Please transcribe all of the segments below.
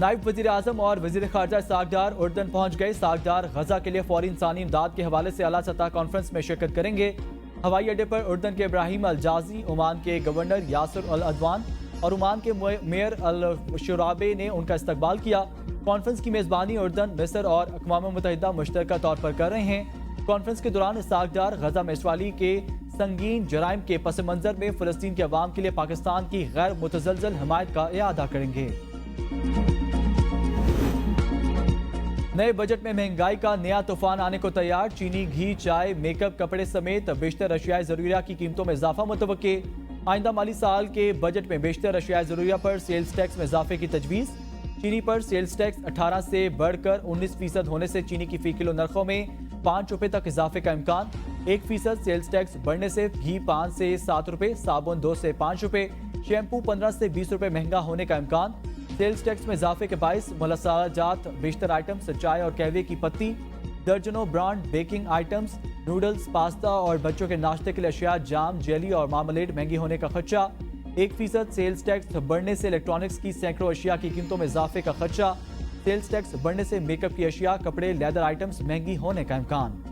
नायब वजीर आजम और वजीर खारजा इसहाक डार उर्दन पहुंच गए। इसहाक डार गजा के लिए फौरी इंसानी इमदाद के हवाले से आला सतह कॉन्फ्रेंस में शिरकत करेंगे। हवाई अड्डे पर उर्दन के इब्राहिम अल जाजी, ओमान के गवर्नर यासर अल अदवान और ओमान के मेयर अल शुराबे ने उनका इस्तकबाल किया। कॉन्फ्रेंस की मेजबानी उर्दन, मिस्र और अक़वाम मुत्तहिदा मुश्तरका तौर पर कर रहे हैं। कॉन्फ्रेंस के दौरान इसहाक डार गजा में इसराइल के संगीन जराइम के पस मंजर में फ़लस्तीन के अवाम के लिए पाकिस्तान की गैर मुतज़लज़ल हिमायत का इआदा करेंगे। नए बजट में महंगाई का नया तूफान आने को तैयार। चीनी, घी, चाय, मेकअप, कपड़े समेत बेशतर अशियाए ज़रूरिया की कीमतों में इजाफा मुतवक्के। आइंदा माली साल के बजट में बेशतर अशियाए ज़रूरिया पर सेल्स टैक्स में इजाफे की तजवीज़। चीनी पर सेल्स टैक्स 18 से बढ़कर 19% होने से चीनी की फी किलो नरखों में 5 रुपये तक इजाफे का इम्कान। 1% सेल्स टैक्स बढ़ने से घी 5 से 7 रुपये, साबुन 2 से 5 रुपये, शैम्पू 15 से 20 रुपये महंगा होने का इम्कान। सेल्स टैक्स में इजाफे के बाइस मलसाजात, बेशतर आइटम्स, चाय और कहवे की पत्ती, दर्जनों brand baking items, noodles, pasta और बच्चों के नाश्ते के लिए अशिया, जाम, जेली और मार्मलेड महंगी होने का खदशा। 1% सेल्स टैक्स बढ़ने से इलेक्ट्रॉनिक्स की सैकड़ों अशिया की कीमतों में इजाफे का खदशा। सेल्स टैक्स बढ़ने से मेकअप की अशिया, कपड़े, लेदर आइटम्स महंगी होने का इम्कान।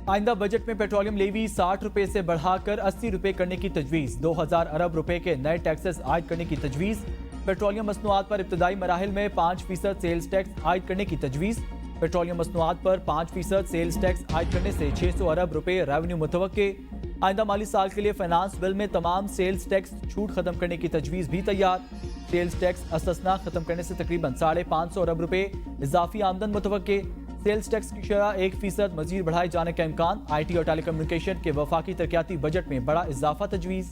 आइंदा बजट में पेट्रोलियम लेवी 60 रुपये से बढ़ाकर 80 रुपये करने की तजवीज़। 2000 अरब रुपए के नए टैक्सेस आयद करने की तजवीज़। पेट्रोलियम मसनूआत पर इब्तदाई मराहिल में 5% सेल्स टैक्स आयद करने की तजवीज़। पेट्रोलियम मसनूआत पर 5% सेल्स टैक्स आयद करने से 600 अरब रुपए रेवेन्यू मुतवक्के। आइंदा माली साल के लिए फाइनेंस बिल में तमाम सेल्स टैक्स छूट खत्म करने की तजवीज़ भी तैयार। सेल्स टैक्स असस्ना खत्म करने से तकरीबन 550 अरब रुपए इजाफी आमदन मुतवक्के। सेल्स टैक्स की शरह 1% मजीद बढ़ाए जाने का इम्कान। IT और टेलीकम्युनिकेशन के वफाकी तरक्याती बजट में बड़ा इजाफा तजवीज़।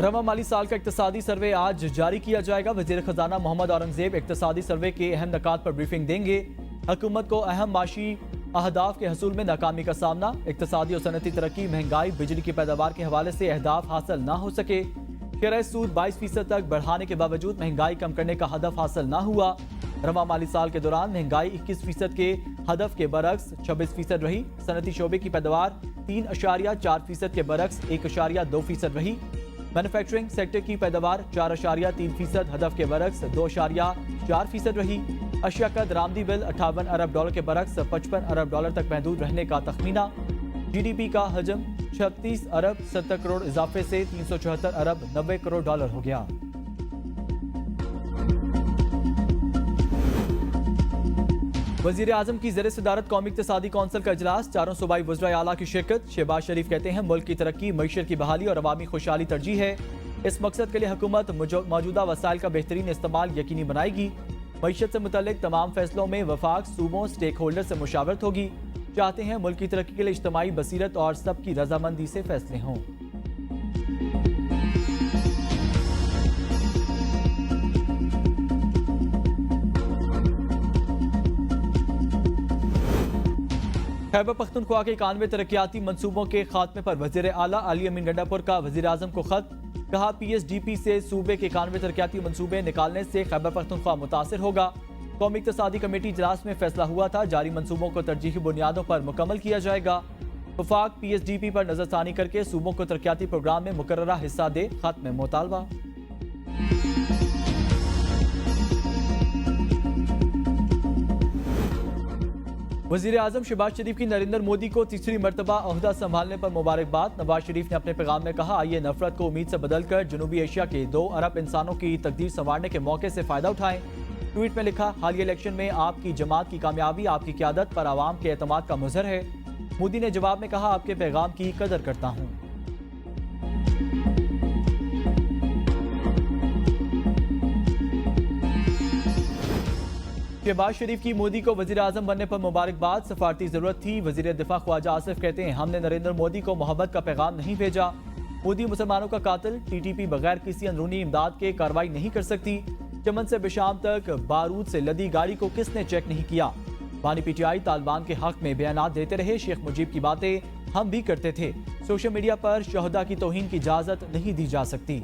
रवा माली साल का इक्तसादी सर्वे आज जारी किया जाएगा। वजीर खजाना मोहम्मद औरंगजेब इक्तसादी सर्वे के अहम नकात पर ब्रीफिंग देंगे। हुकूमत को अहम माशी अहदाफ के हसूल में नाकामी का सामना। इक्तसादी और सनती तरक्की, महंगाई, बिजली की पैदावार के हवाले से अहदाफ हासिल ना हो सके। शरह सूद 22% तक बढ़ाने के बावजूद महंगाई कम करने का हदफ हासिल ना हुआ। रवा माली साल के दौरान महंगाई 21% के हदफ के बरक्स 26% रही। सनती शोबे की पैदावार 3.4% के बरक्स 1.2% रही। मैन्युफैक्चरिंग सेक्टर की पैदावार 4.3% हदफ के बरक्स 2.4% रही। अशिया का दरामदी बिल 58 अरब डॉलर के बरक्स 55 अरब डॉलर तक महदूद रहने का तखमीना। GDP का हजम 36 अरब 70 करोड़ इजाफे से 374 अरब 90 करोड़ डॉलर हो गया। वजीर आजम की ज़ेर सदारत कौमी इक़्तिसादी कौंसिल का इजलास, 4 सूबाई वज़राए आला की शिरकत। शहबाज शरीफ कहते हैं मुल्क की तरक्की, मईशत की बहाली और अवामी खुशहाली तरजीह है। इस मकसद के लिए हुकूमत मौजूदा वसाइल का बेहतरीन इस्तेमाल यकीनी बनाएगी। मईशत से मुतल्लिक तमाम फैसलों में वफाक, सूबों, स्टेक होल्डर से मुशावरत होगी। चाहते हैं मुल्क की तरक्की के लिए इज्तिमाई बसीरत और सबकी रजामंदी से फैसले हों। खैबर पख्तूनख्वा के 91 तरक्याती मनसूबों के खात्मे पर वज़ीर आला अली अमीन गंडापुर का वज़ीर आज़म को खत। कहा PSDP से सूबे के 91 तरक्याती मनसूबे निकालने से खैबर पख्तूनख्वा मुतासिर होगा। कौमी इक़्तिसादी कमेटी इजलास में फैसला हुआ था, जारी मनसूबों को तरजीही बुनियादों पर मुकम्मल किया जाएगा। वफाक PSDP पर नजरसानी करके सूबों को तरक्याती प्रोग्राम में मुकर्ररा हिस्सा दे, खत में मुतालबा। वज़ीर आज़म शहबाज शरीफ की नरेंद्र मोदी को तीसरी मरतबा ओहदा संभालने पर मुबारकबाद। नवाज शरीफ ने अपने पैगाम में कहा, आइए नफरत को उम्मीद से बदलकर जनूबी एशिया के 2 अरब इंसानों की तकदीर संवारने के मौके से फायदा उठाएं। ट्वीट में लिखा, हालिया इलेक्शन में आपकी जमात की कामयाबी आपकी क़यादत पर आवाम के एतमाद का मुज़हर है। मोदी ने जवाब में कहा, आपके पैगाम की कदर करता हूँ। शहबाज शरीफ की मोदी को वज़ीर आज़म बनने पर मुबारकबाद। सफारती जरूरत थी। वज़ीर दिफा ख्वाजा आसिफ कहते हैं, हमने नरेंद्र मोदी को मोहब्बत का पैगाम नहीं भेजा। मोदी मुसलमानों का कातिल। TTP बगैर किसी अंदरूनी इमदाद के कार्रवाई नहीं कर सकती। चमन से बिशाम तक बारूद से लदी गाड़ी को किसने चेक नहीं किया। बानी PTI तालिबान के हक में बयानात देते रहे। शेख मुजीब की बातें हम भी करते थे। सोशल मीडिया पर शहदा की तौहीन की इजाजत नहीं दी जा सकती।